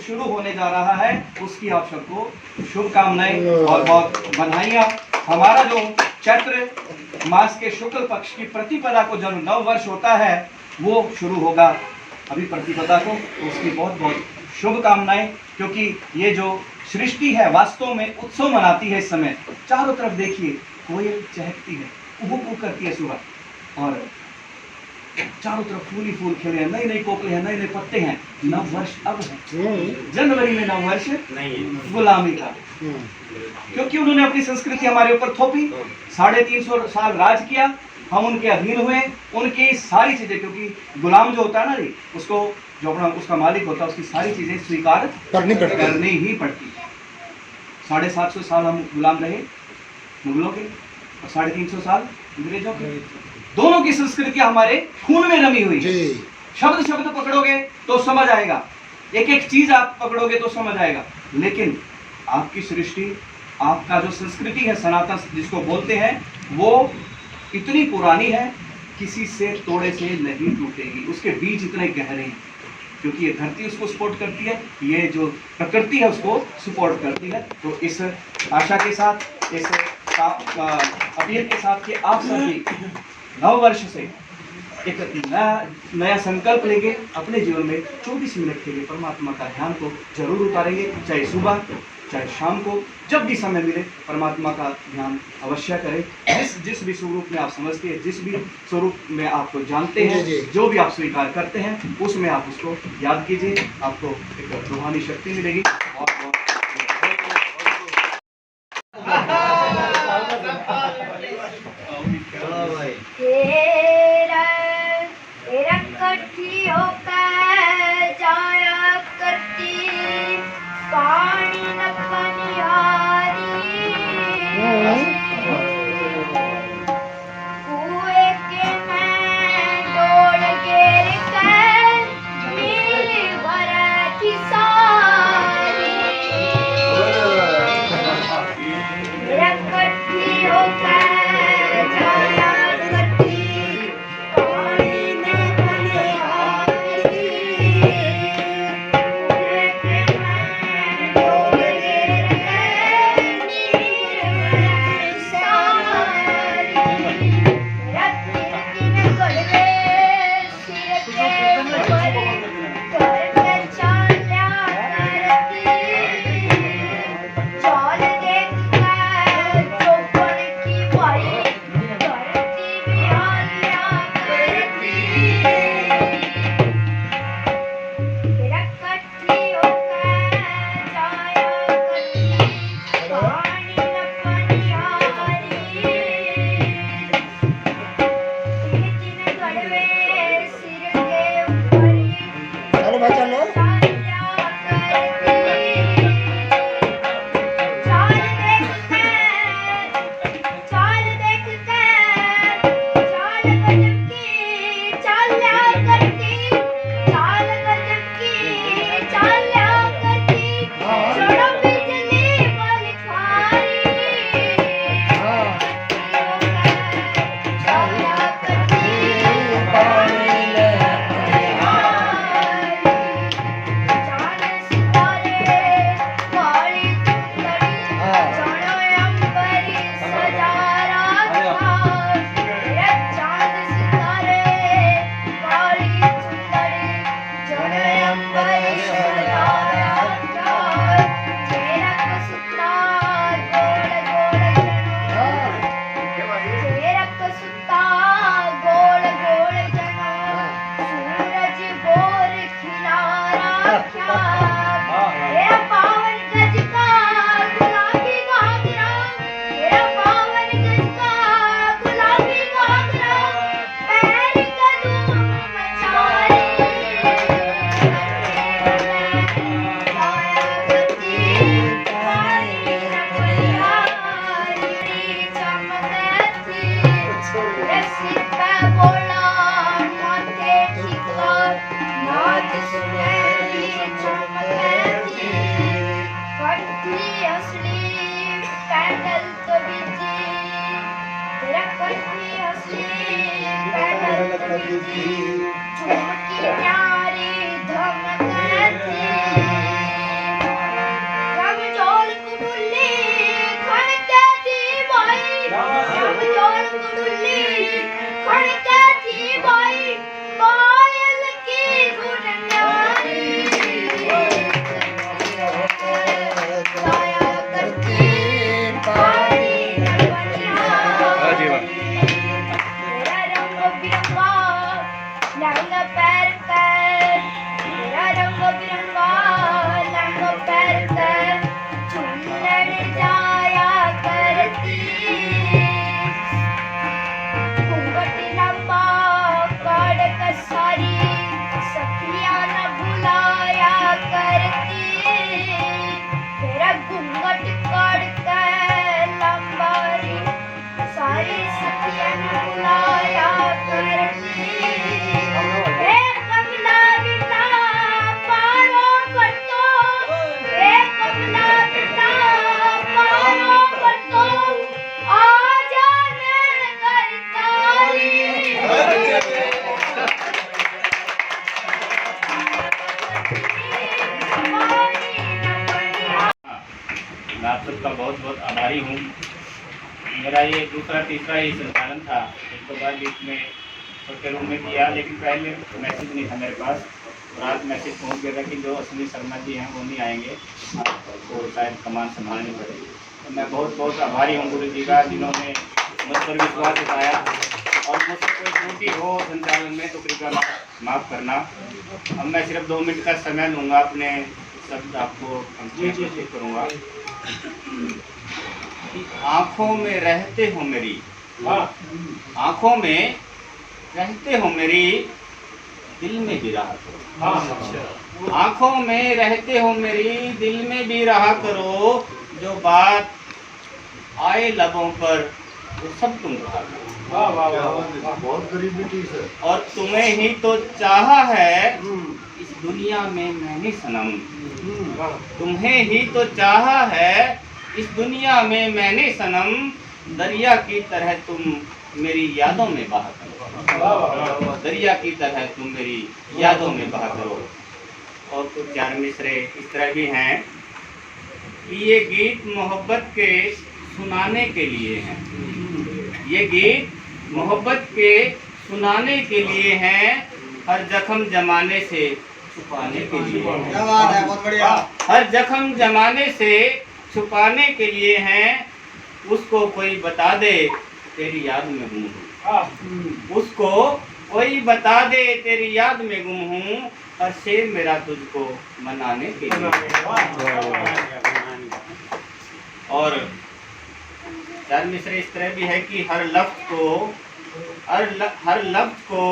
शुरू होने जा रहा है। उसकी आप सबको शुभकामनाएं और बहुत बधाइयां। हमारा जो चैत्र मास के शुक्ल पक्ष की प्रतिपदा को जब नव वर्ष होता है, वो शुरू होगा अभी प्रतिपदा को, तो उसकी बहुत बहुत शुभकामनाएं। क्योंकि ये जो सृष्टि है वास्तव में उत्सव मनाती है। इस समय चारों तरफ देखिए, कोयल चहकती है, कुहू करती है सुबह, और चारों तरफ फूल ही फूल खिले हैं, नए नए कोपले हैं, नए नए पत्ते हैं। नव वर्ष अब है, जनवरी में नव वर्ष गुलामी का, क्योंकि उन्होंने अपनी संस्कृति हमारे ऊपर थोपी, 350 साल राज किया, हम उनके अधीन हुए, उनकी सारी चीजें, क्योंकि गुलाम जो होता है ना जी, उसको जो अपना उसका मालिक होता है, उसकी सारी चीजें स्वीकार करनी ही पड़ती। 750 साल हम गुलाम रहे मुगलों के, और 350 साल अंग्रेजों के। दोनों की संस्कृति हमारे खून में रमी हुई है। शब्द शब्द पकड़ोगे तो समझ आएगा, एक एक चीज आप पकड़ोगे तो समझ आएगा। लेकिन आपकी सृष्टि, आपका जो संस्कृति है सनातन जिसको बोलते हैं, वो इतनी पुरानी है, किसी से तोड़े से नहीं टूटेगी। उसके बीज इतने गहरे हैं, क्योंकि ये धरती उसको सपोर्ट करती है, ये जो प्रकृति है उसको सपोर्ट करती है। तो इस आशा के साथ, इस अपील के साथ कि आप सभी नव वर्ष से एक नया संकल्प लेंगे, अपने जीवन में 24 मिनट के लिए परमात्मा का ध्यान को जरूर उतारेंगे, चाहे सुबह चाहे शाम को, जब भी समय मिले परमात्मा का ध्यान अवश्य करें। जिस भी स्वरूप में आप समझते हैं, जिस भी स्वरूप में आपको जानते हैं, जो भी आप स्वीकार करते हैं, उसमें आप उसको याद कीजिए, आपको एक रूहानी शक्ति मिलेगी। और इकट्ठी होकर जाया करती पानी न पनिहारी, कुएं के में डोल गिर कर मेरी भर की सारी। मेरे सिर पे बोला माथे टिका नाच सुनहरी चमकती कंठी असली पैदल तो बिजी तेरा कंठी असली पैदल तो बिजी झुमकी प्यारी धमकती रमजोल कुडुल्ली खड़कती भाई रमजोल कुडुल्ली खड़कती भाई पायल की धुन न्यारी गाया करती पानी तेरा रंग बिरंगा लहंगा पैर कर तेरा रंग बिरंगा लहंगा पैर कर झूलने जाया करती घूंघट लंबा काड़ कसारी सखिया न भुलाया करती तेरा घूंघट काड़ कर लंबारी सारी सखिया न भुलाया करती हे कमला बिरला पारो बरतो हे कमला बिरला पारो बरतो आ जाने करतारी मैं आप सबका बहुत बहुत आभारी हूँ। मेरा ये दूसरा तीसरा ही संचालन था। एक तो बाद बीच में छोटे रूम में किया, लेकिन पहले मैसेज नहीं था मेरे पास। और आज मैसेज पहुँच गया था कि जो असली शर्मा जी हैं वो नहीं आएंगे, आपको शायद कमान संभालनी पड़ेगी। तो मैं बहुत बहुत आभारी हूँ गुरु जी का, जिन्होंने मुझ पर विश्वास जताया। और मुझसे कोई त्रुटि हो संचालन में तो कृपया माफ़ करना। अब मैं सिर्फ 2 मिनट का समय लूँगा, अपने शब्द आपको कोशिश करूँगा। आँखों में रहते हो मेरी, आँखों में रहते हो मेरी, दिल में भी रहा करो। आँखों में रहते हो मेरी, दिल में भी रहा करो। जो बात आए लबों पर वो सब तुम कहा करो। बहुत गरीबी थी सर। और तुम्हें ही तो चाहा है इस दुनिया में मैंने सनम, तुम्हें ही तो चाहा है इस दुनिया में मैंने सनम। दरिया की तरह तुम मेरी यादों में बहा करो, दरिया की तरह तुम मेरी यादों में बहा करो। और कुछ 4 मिसरे इस तरह भी हैं कि ये गीत मोहब्बत के सुनाने के लिए हैं, ये गीत मोहब्बत के सुनाने के लिए हैं, हर जख्म जमाने से छुपाने के लिए हैं। क्या बात है, बहुत बढ़िया। हर जख्म जमाने से छुपाने के लिए हैं। उसको कोई बता दे तेरी याद में गुम हूँ, उसको कोई बता दे तेरी याद में गुम हूँ। हर शेर मेरा तुझको मनाने के लिए। और 4 मिसरे इस तरह भी है कि हर लफ्ज को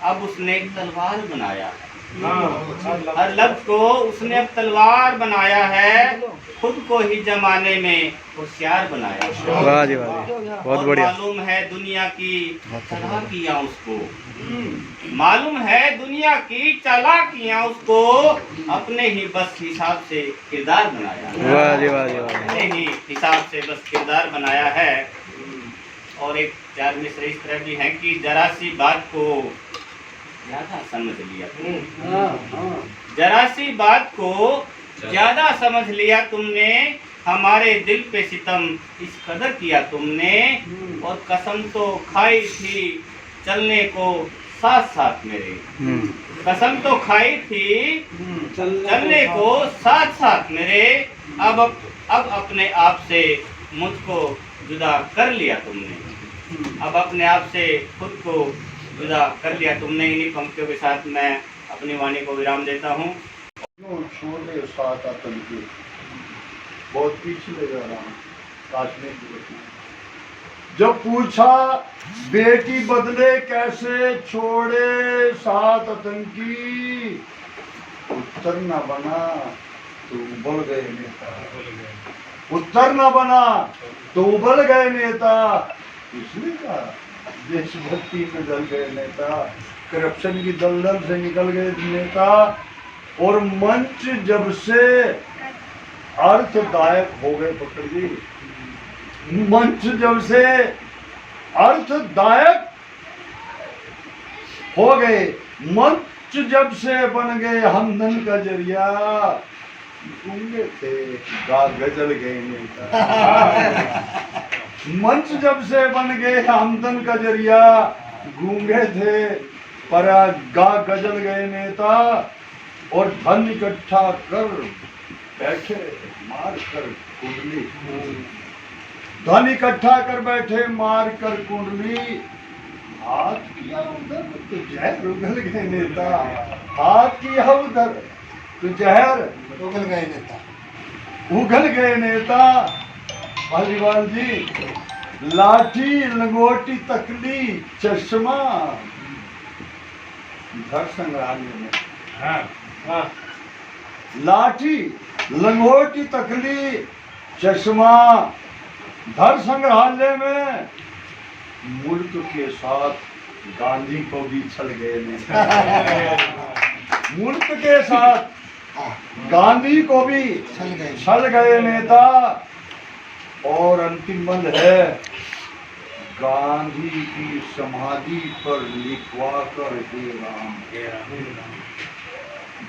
अब उसने एक तलवार बनाया है। हर लफ्ज को उसने अब तलवार बनाया है, खुद को ही जमाने में होशियार बनाया है। वाह जी वाह, बहुत बढ़िया। मालूम है दुनिया की चालाकियां उसको, मालूम है दुनिया की चालाकियां उसको, अपने ही बस हिसाब से किरदार बनाया है। वाह जी वाह जी वाह। अपने ही हिसाब से बस किरदार बनाया है। और एक 4 मिसरे इस तरह भी हैं कि जरा सी बात को ज्यादा समझ लिया, जरा सी बात को ज्यादा समझ लिया तुमने, हमारे दिल पे सितम इस कदर किया तुमने। और कसम तो खाई थी चलने को साथ साथ मेरे, कसम तो खाई थी चलने को साथ साथ मेरे। अब अपने आप से मुझको जुदा कर लिया तुमने, अब अपने आप से खुद को जुदा कर लिया तुमने। इन्हीं पंक्तियों के साथ मैं अपनी वाणी को विराम देता हूँ। छोटे साथ आतन के बहुत पीछे ले जा रहा हूँ। काशमी की घटना जब पूछा बेटी बदले कैसे छोड़े साथ आतंकी, उत्तर न बना तो उबल गए नेता, उत्तर न बना तो उबल गए नेता। इसने कहा देशभक्ति में ढल गए नेता, करप्शन की दलदल से निकल गए नेता। और मंच जब से अर्थदायक हो गए पकड़ जी, मंच जब से अर्थदायक हो गए, मंच जब से बन गए हमदन का जरिया, गूंगे थे गा गजल गए नेता। मंच जब से बन गए हमदन का जरिया, गूंगे थे पर गा गजल गए नेता। और धन इकट्ठा कर बैठे मार कर कुंडली, धन इकट्ठा कर बैठे मार कर कुंडली, हाथ किया उधर तो जहर उगल गए नेता, हाथ किया उधर तो जहर उगल गए नेता, उगल गए नेता। पालीवाल जी, लाठी लंगोटी तकली चश्मा धर संग्रामी में, लाठी लंगोटी तकली चश्मा धर संग्रहालय में, मुल्क के साथ गांधी को भी छल गए नेता। मुल्क के साथ गांधी को भी छल गए नेता। और अंतिम बंद है, गांधी की समाधि पर लिखवा कर हे राम,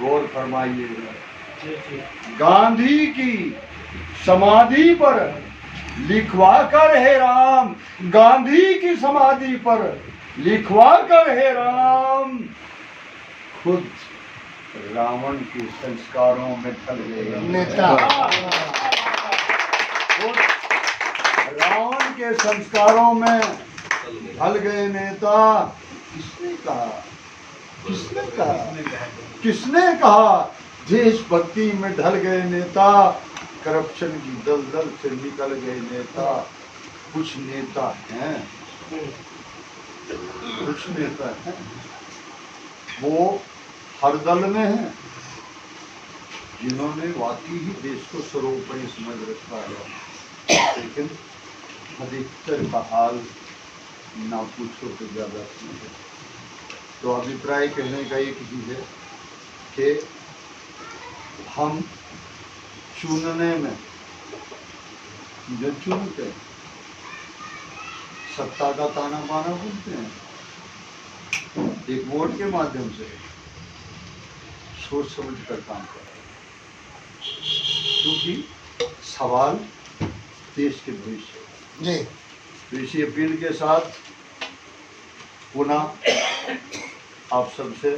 गौर फरमाइएगा, गांधी की समाधि पर लिखवा कर हे राम, गांधी की समाधि पर लिखवा कर हे राम, खुद रावण के संस्कारों में ढल गए नेता। खुद रावण के संस्कारों में ढल गए नेता। किसने कहा, किसने कहा, किसने कहा देशभक्ति में ढल गए नेता, करप्शन की दलदल से निकल गए नेता। कुछ नेता हैं, कुछ नेता हैं वो हर दल में हैं, जिन्होंने वाकई ही देश को सर्वोपरि समझ रखा है, लेकिन अधिकतर का हाल ना पूछो तो ज्यादा है। तो अभिप्राय कहने का एक ही है कि हम चुनने में जो चुनते हैं, सत्ता का ताना बाना बोलते हैं, एक वोट के माध्यम से सोच समझ कर काम करें, क्योंकि सवाल देश के भविष्य जी। तो इसी अपील के साथ पुनः आप सबसे